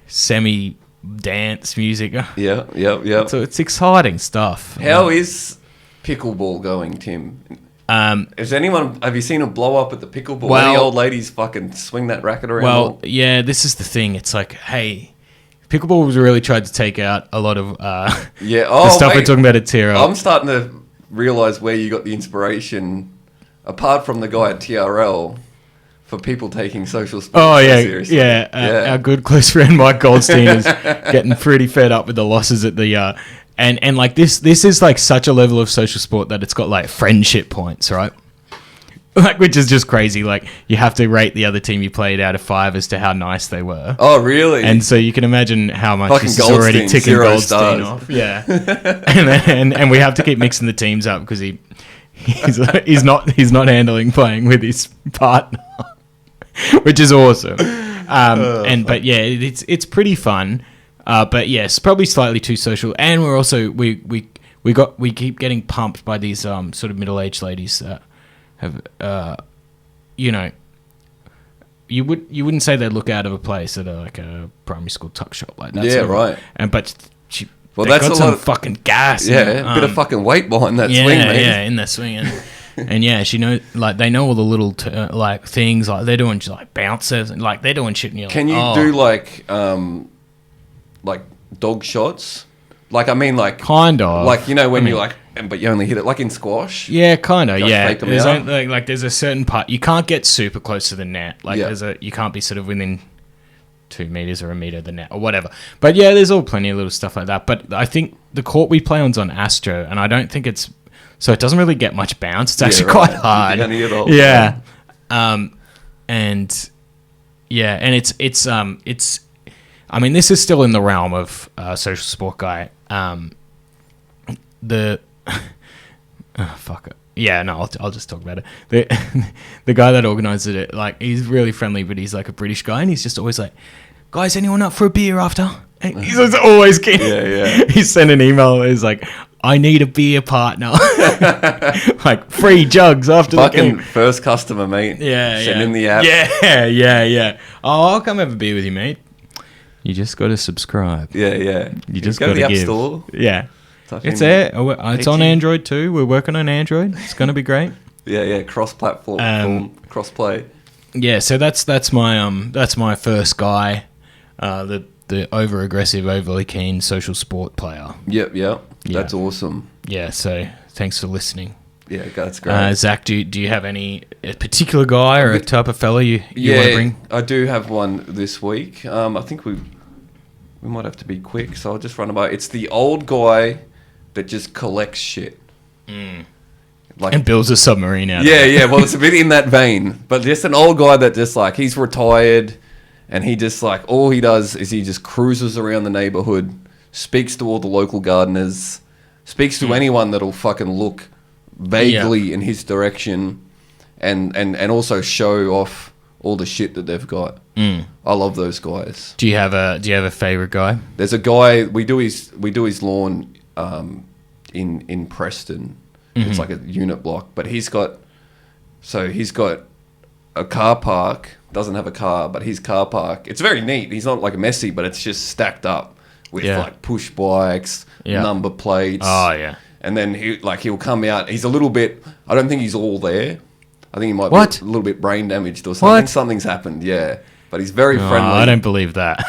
semi-dance music. Yeah. So it's exciting stuff. How is pickleball going, Tim? Have you seen a blow up at the pickleball? Well, any old ladies fucking swing that racket around? Well, yeah, this is the thing. It's hey, pickleball was really tried to take out a lot of the stuff we're talking about at TRL. I'm starting to realise where you got the inspiration apart from the guy at TRL, for people taking social sport seriously. Our good close friend Mike Goldstein is getting pretty fed up with the losses at the and like this is like such a level of social sport that it's got like friendship points, right? Like, which is just crazy. Like, you have to rate the other team you played out of 5 as to how nice they were. Oh, really? And so you can imagine how much fucking this is already ticking Goldstein stars. off. Yeah. and we have to keep mixing the teams up because he's not handling playing with his partner, which is awesome. But yeah, it's pretty fun. But yes, probably slightly too social. And we're also we keep getting pumped by these sort of middle-aged ladies that have you wouldn't say they look out of a place at like a primary school tuck shop like that. Yeah, right. But that's got a some lot of fucking gas. Yeah, a bit of fucking weight behind that swing, mate. Yeah, in the swing. And yeah, she know, like, they know all the little like things, like they're doing like bounces and like they're doing shit. And you're Can like, you do like dog shots? Like, I mean, like kind of, like, you know, when you're like, but you only hit it like in squash. Yeah, kind of. Yeah, fake them there's out. like there's a certain part you can't get super close to the net. Like you can't be sort of within 2 meters or a meter of the net or whatever. But yeah, there's all plenty of little stuff like that. But I think the court we play on's on Astro, and I don't think it's so it doesn't really get much bounce. It's actually quite hard. Yeah. And it's I mean, this is still in the realm of social sport guy. Fuck it. Yeah, no, I'll just talk about it. The guy that organises it, like, he's really friendly, but he's like a British guy, and he's just always like, guys, anyone up for a beer after? And he's just always keen. Yeah. He sent an email. He's like, I need a beer partner. Like, free jugs after the game. Fucking first customer, mate. Yeah, Send in the app. Yeah. Oh, I'll come have a beer with you, mate. You just got to subscribe. Yeah. You just go got to the give. App Store. Yeah. It's there. It's on Android too. We're working on Android. It's going to be great. Yeah. Cross-platform, cross-play. Yeah. So that's my first guy, the over-aggressive, overly keen social sport player. Yep. That's awesome. Yeah. So thanks for listening. Yeah, that's great. Zach, do you have a particular guy or a type of fella you want to bring? I do have one this week. I think we might have to be quick, so I'll just run about. It's the old guy that just collects shit. Like, and builds a submarine out of it. Yeah. Well, it's a bit in that vein. But just an old guy that just, like, he's retired, and he just, like, all he does is he just cruises around the neighborhood, speaks to all the local gardeners, speaks to anyone that'll fucking look vaguely in his direction, and also show off all the shit that they've got. I love those guys. Do you have a favorite guy? There's a guy we do his lawn in Preston. It's like a unit block, but he's got a car park. Doesn't have a car, but his car park, it's very neat. He's not like messy, but it's just stacked up with like push bikes, number plates. Oh yeah. And then he'll come out. He's a little bit. I don't think he's all there. I think he might be a little bit brain damaged or something. What? Something's happened. Yeah, but he's very friendly. I don't believe that.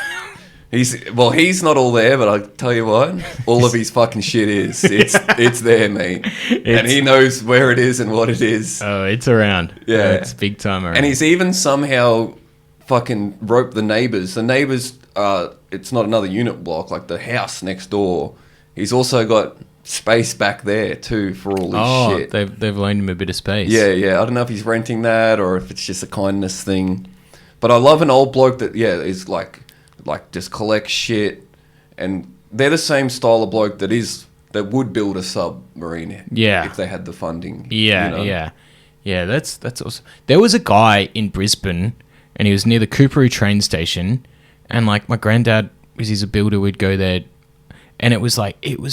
He's not all there, but I tell you what, all of his fucking shit is. It's there, mate. And he knows where it is and what it is. Oh, it's around. Yeah, it's big time around. And he's even somehow fucking roped the neighbours. The neighbours, it's not another unit block, like the house next door. He's also got space back there too for all this shit. They've loaned him a bit of space. Yeah. I don't know if he's renting that or if it's just a kindness thing. But I love an old bloke that is like just collects shit, and they're the same style of bloke that would build a submarine if they had the funding. Yeah. That's awesome. There was a guy in Brisbane, and he was near the Coorparoo train station, and like my granddad, because he's a builder, we'd go there. And it was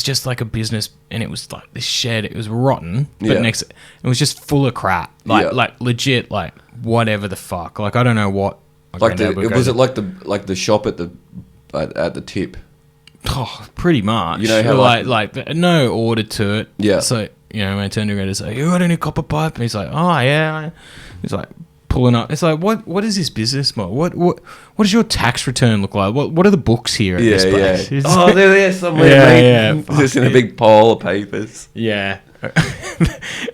just like a business, and it was like this shed. It was rotten, but it was just full of crap, like legit, like whatever the fuck. Like I don't know what. Like like the shop at the tip. Oh, pretty much. You know how like no order to it. Yeah. So when I turned around to say, "You got any copper pipe?" And he's like, "Oh yeah." He's like pulling up. It's like, what is this business model? What does your tax return look like? What are the books here at this place? Yeah. They're there somewhere. Yeah. Just in a big pile of papers. Yeah.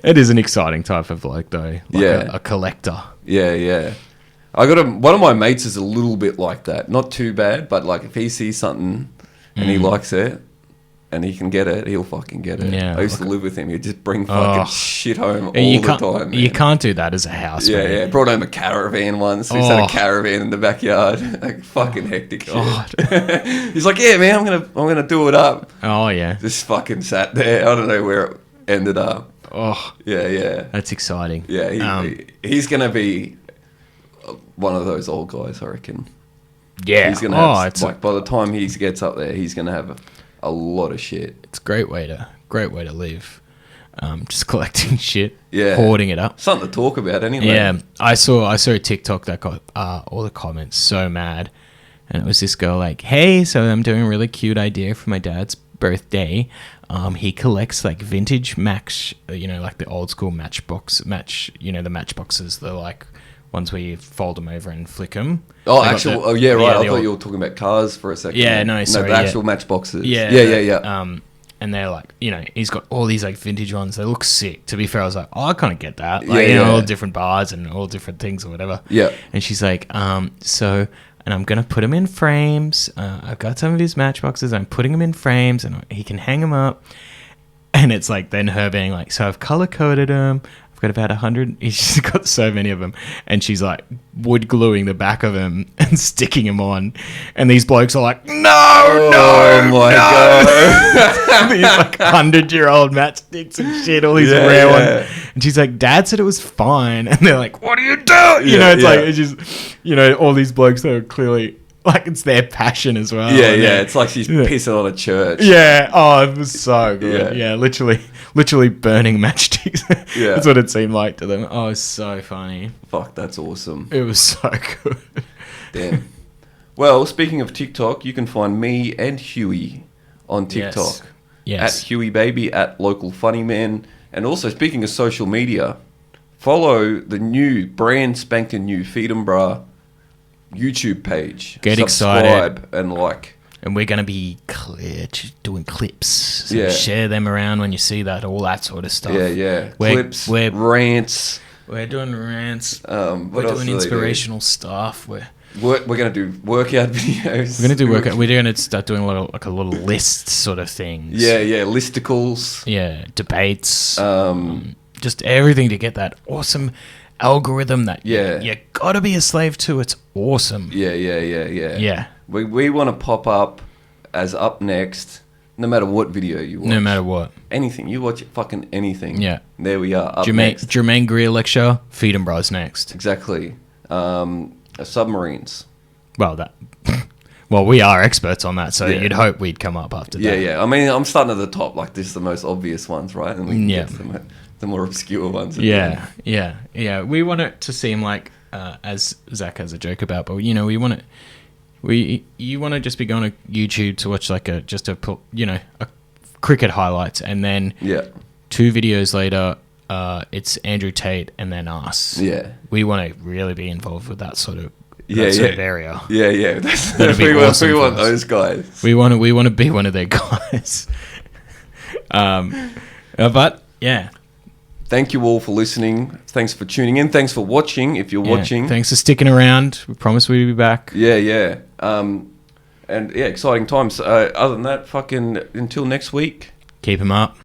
it is an exciting type of bloke, though. Like a collector. Yeah. I got one of my mates is a little bit like that. Not too bad, but like if he sees something and he likes it and he can get it, he'll fucking get it. Yeah, I used to live with him. He'd just bring fucking shit home all the time. Man. You can't do that as a house. Yeah. Brought home a caravan once. We had a caravan in the backyard. Like fucking hectic shit. He's like, yeah, man, I'm gonna do it up. Oh yeah. Just fucking sat there. I don't know where it ended up. Oh yeah. That's exciting. Yeah, he's gonna be one of those old guys, I reckon. Yeah. He's gonna have, by the time he gets up there, he's gonna have a lot of shit. It's a great way to live. Just collecting shit, yeah, hoarding it up. Something to talk about anyway. Yeah, I saw a TikTok that got all the comments so mad, and it was this girl like, "Hey, so I'm doing a really cute idea for my dad's birthday. He collects like vintage match, like the old school the matchboxes, the like ones where you fold them over and flick them. Oh, actual. Oh, yeah, right. I thought you were talking about cars for a second. Yeah, no, sorry. The actual matchboxes. Yeah. And they're like, he's got all these like vintage ones. They look sick. To be fair, I was like, oh, I kind of get that. Like, all different bars and all different things or whatever. Yeah. And she's like, and I'm going to put them in frames. I've got some of his matchboxes. I'm putting them in frames and he can hang them up. And it's like then her being like, so I've color coded them. Got about 100. She's got so many of them, and she's like wood gluing the back of them and sticking them on. And these blokes are like, no, God. These like 100-year-old matchsticks and shit, all these rare ones. And she's like, Dad said it was fine, and they're like, what are you doing? Like it's just all these blokes that are clearly. Like it's their passion as well. Yeah. It's like she's pissing on a church. Yeah. Oh, it was so good. Yeah. Literally burning matchsticks. Yeah. That's what it seemed like to them. Oh, it's so funny. Fuck, that's awesome. It was so good. Damn. Well, speaking of TikTok, you can find me and Huey on TikTok. Yes. At Huey Baby, at Local Funny Man. And also, speaking of social media, follow the new brand spanking new Feed 'em Brah YouTube page. Get Subscribe excited and like. And we're going to be doing clips. So share them around when you see that, all that sort of stuff. Yeah. Clips, rants. We're doing rants. We're doing inspirational stuff. We're going to do workout videos. We're going to do workout. We're going to start doing a little list sort of things. Yeah. Listicles. Yeah. Debates. Just everything to get that awesome algorithm that you got to be a slave to. It's awesome. Yeah. We want to pop up as up next, no matter what video you watch. No matter what. Anything. You watch fucking anything. Yeah. There we are, up next. Jermaine Greer lecture, Feed 'em Brah's next. Exactly. Submarines. Well, we are experts on that, so you'd hope we'd come up after that. Yeah. I mean, I'm starting at the top, like this is the most obvious ones, right? And we can get the more obscure ones. Yeah. We want it to seem like, as Zach has a joke about, but you want it. You want to just be going to YouTube to watch like a cricket highlights, and then 2 videos later, it's Andrew Tate and then us. Yeah, we want to really be involved with that sort of area. Yeah. We want those guys. We want to be one of their guys. But yeah. Thank you all for listening. Thanks for tuning in. Thanks for watching. If you're watching, thanks for sticking around. We promise we'll be back. Yeah. Exciting times. Other than that, fucking until next week. Keep 'em up.